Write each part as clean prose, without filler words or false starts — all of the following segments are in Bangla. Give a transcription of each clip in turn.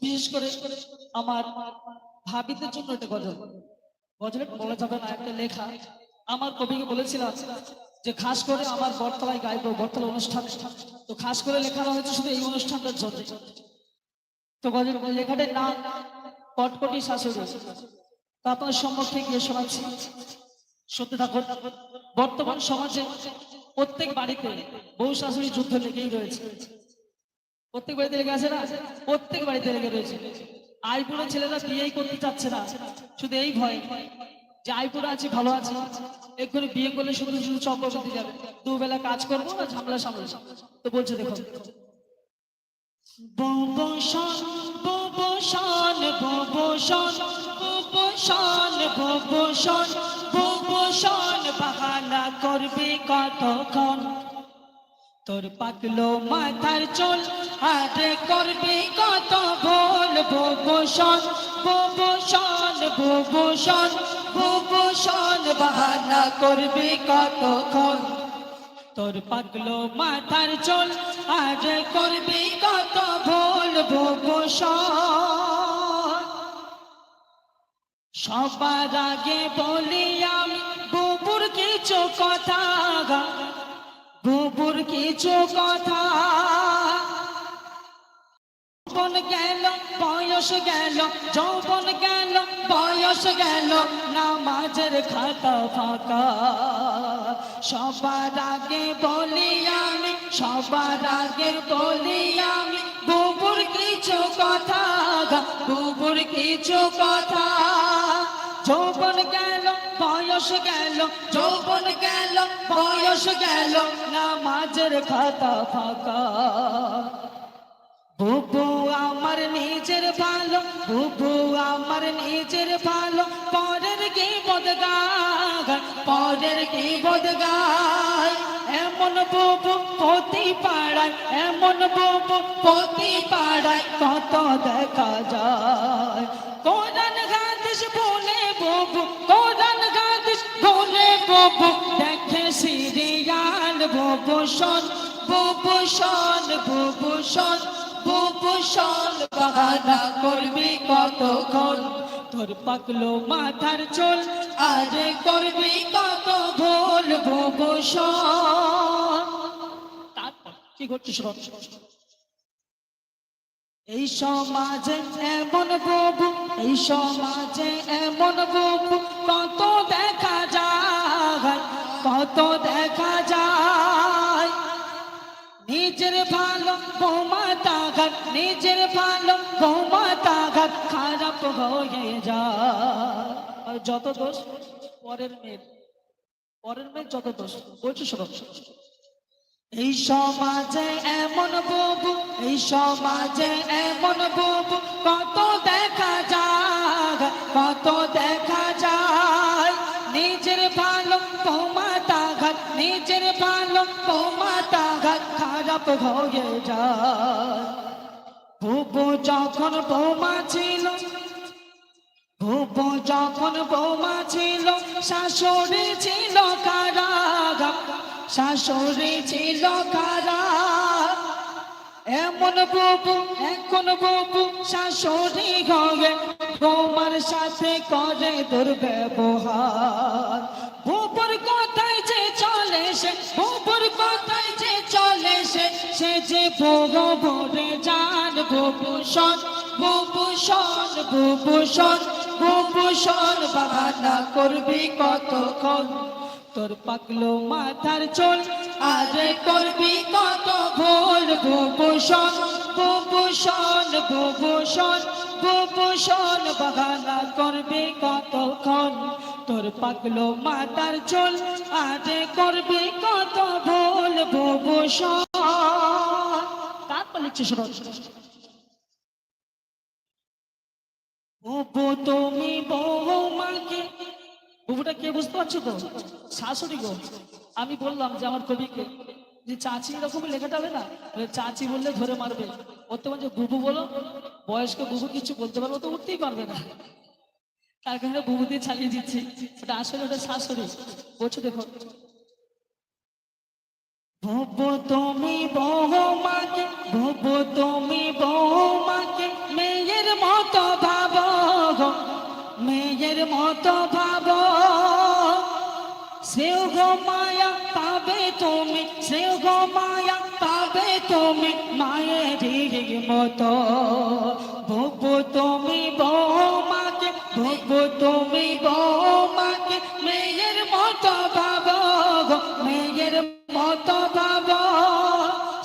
বিশেষ করে আমার ভাবিদের জন্য একটা গজল, গজলে বলা যাবে না, একটা লেখা। আমার কবিকে বলেছিলাম যে খাস করে আমার বটতলায় গাইবো, বটতলা অনুষ্ঠান। তো খাস করে লেখানো হয়েছে শুধু এই অনুষ্ঠানটার জন্য। তো গজল লেখাটার নাম কটকটি শাশুড়ি। তো আপনার সম্মুখে গিয়ে শোনাচ্ছি, সত্যি থাকুন। বর্তমান সমাজে প্রত্যেক বাড়িতে বউ শাশুড়ি যুদ্ধ লেগেই রয়েছে। প্রত্যেক বাড়িতে লেগে আছে না? প্রত্যেক বাড়িতে লেগে রয়েছে। আইপুরে ছেলেরা বিয়েই করতে চাচ্ছে না, শুধু এই ভয় যে আইপুরে আছে, ভালো আছে, এক্ষুনি বিয়ে করলে শুধু শুধু চক্রবর্তী যাবে, দুবেলা কাজ করবো না ঝামেলা সামলা। তো বলছে দেখো, ববশান ববশান ববশান ববশান ববশান ববশান বাহানা করবে কতক্ষণ, তোর পাকলো মাথার চুল আরে করবে কত ভুল। ববশান ববশান ববশান ববশান বাহানা করবে কতক্ষণ, তোর পাকলো মাথার চুল আরে করবে কত ভুল। ববশান সবার আগে বলি আমি বুবুর কিছু কথা, বুবুর কিছু কথা। যৌবন গেল বয়স গেল, যৌবন গেল বয়স গেল, নামাজের খাতা ফাঁকা। সবার আগে বলি আমি, সবার আগে বলি আমি বুবুর কিছু কথা, বুবুর কিছু কথা। যৌবন গেল বয়স গেল, যৌবন গেল বয়স গেল, নামাজের খাতা ফাঁকা। বুবু আমার নিজের ভালো, বুবু আমার নিজের ভালো, পরের কি বদগায়, পরের কি বদগায়। এমন বুবু প্রতি পাড়ায়, এমন বুবু প্রতি পাড়ায় কত দেখা যায়। কোরআন হাদিস বলে বুবু, কোরআন হাদিস বলে বুবু দেখে সিরিয়াল। ববশান ববশান ববশান ববশান বাহানা করবি কতক্ষণ, তোর পাকলো মাথার চুল আরে করবি কত ভুল। ববশান তারপর কি করছিস? এই সমাজে এমন বুবু, এই সমাজে এমন বুবু কত দেখা যায়, কত দেখা যায়। নিজের ভালো বৌমাতা ঘাট, নিজের ভালো বৌমাতা ঘাট খারাপ হয়ে যায়। আর যত দোষ পরের মেয়ের, পরের মেয়ের যত দোষ। বলছি শোনো, এই সমাজে এমন বুবু, এই সমাজে এমন বুবু কত দেখা যায়, কত দেখা যায়। নিজের ভালো বৌমাতা ঘাট, নিজের ভালো বৌমাতা ঘাট খারাপ হয়ে যায়। বুবু যখন বৌমা ছিল, বুবু যখন বৌমা ছিল, শাশুড়ি ছিল কারাগার, শাশুড়ি ছিল কারাগার। এমন বুবু এখন বুবু শাশুড়ি হয়ে বৌমার সাথে করে দুর্ব্যবহার। বুবুর কথায় যে চলে সে, বুবুর কথায় যে চলে সে, সে যে বড় বড়ে যান। ববশান ববশান ববশান ববশান বাহানা করবি কতক্ষণ, তোর পাকলো মাথার চুল আরে করবি কত ভুল। ববশান ববশান ববশান ববশান বাহানা করবি কতক্ষণ, তোর পাকলো মাথার চুল আরে করবি কত ভুল। ববশান তারপর লিখছে শোনো, বুবু তুমি বৌমাকে, বুবুটা কে বুঝতে পারছো তো? শাশুড়ি গো। আমি বললাম যে আমার কবিকে যে চাচি এরকম লেখাটা হবে না, চাচি বললে ধরে মারবে। বর্তমান যে বুবু বলো, বয়স্ক বুবু কিছু বলতে পারবো তো উঠতেই পারবে না, তার কারণে বুবু দিয়ে চালিয়ে দিচ্ছি। ওটা আসলে ওটা শাশুড়ি। বলছো দেখো, বুবু তুমি বৌমাকে, বুবু তুমি বৌমাকে মেয়ে মায়া পাবে তুমি মায়ের মতো, বুবু তুমি বৌমাকে, বুবু তুমি বৌমাকে মেয়ের মতো ভাবো গো, মেয়ের মতো ভাবো।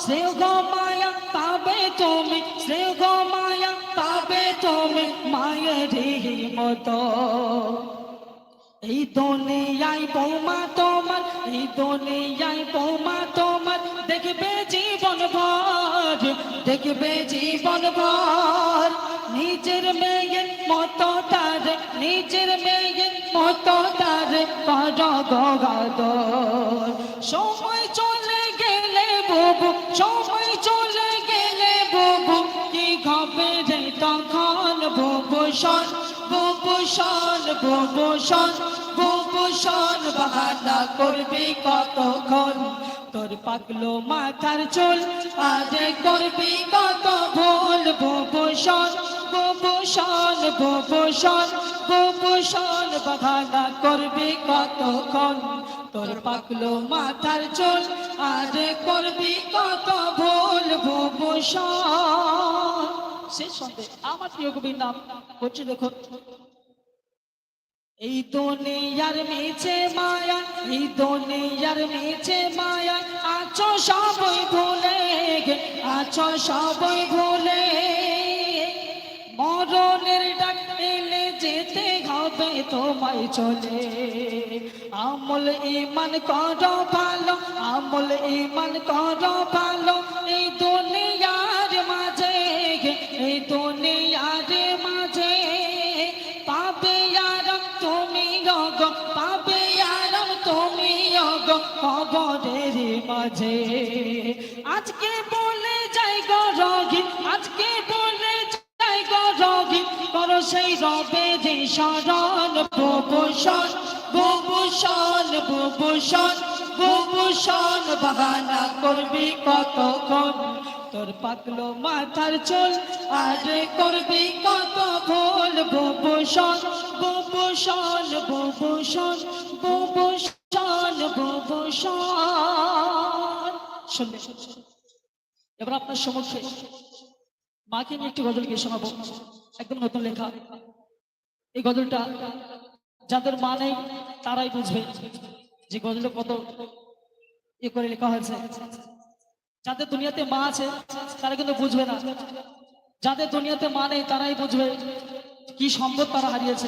স্নেহ মায়া পাবে তুমি, স্নেহ মায়া পাবে তুমি মায়ের মতো। এই দুনিয়ায় বৌমা তোমার, এই দুনিয়ায় বৌমা তোমার দেখবে জীবন ভর, দেখবে জীবন ভর। নিজের মেয়ের মতো তার, নিজের মেয়ের মতো তার করো গগাদর। সময় চলে গেলে বুবু, সময় চলে গেলে বুবু কি হবে রে তখন। বুবু শোন, বুবু শোন, বুবু শোন, বুবু শোন, বাহানা করবি কতক্ষণ। তোর পাকলো মাথার চুল আরে করবি কত ভুল। বুবু শোন, বুবু শোন, বুবু শোন, বুবু শোন, বাহানা করবি কতক্ষণ। তোর পাকলো মাথার চুল আরে করবি কত ভুল। বুবু শোন। শেষ সন্ধে আমার প্রিয় কবির নাম হচ্ছে দেখো, এই দুনিয়ার মিছে মায়া, এই দুনিয়ার মিছে মায়া আছো সবই ভুলে, আছো সবই ভুলে। মরণের ডাক এলে যেতে হবে তোমায় চলে। আমল ইমান করো ভালো, আমল ইমান করো ভালো। এই দুনিয়ার মাঝে, এই দুনিয়ার মাঝে পাবে আরাম তুমি গো, পাবে আরাম তুমি গো কবরের মাঝে। আজকে বলে যাই গো রোগী, আজকে বলে যাই গো রোগী করো সেই রবে যে শরণ। বুবু শোন, বুবু শোন, বুবু শোন, বুবু শোন, বাহানা করবি কতক্ষণ। তোর পাকলো মাথার চুল আরে করবি কত ভুল। বুবু শোন, বুবু শোন, বুবু শোন, বুবু শোন, বুবু শোন। শুনবে এবার আপনার সম্মুখে মাকে নিয়ে একটি গজল গিয়ে শোনাবো, একদম নতুন লেখা। এই গজলটা যাদের মা নেই তারাই বুঝবে যে গজলটা কত ইয়ে করে লেখা হয়েছে। যাদের দুনিয়াতে মা আছে তারা কিন্তু বুঝবে না, যাদের দুনিয়াতে মা নেই তারাই বুঝবে কি সম্পদ তারা হারিয়েছে।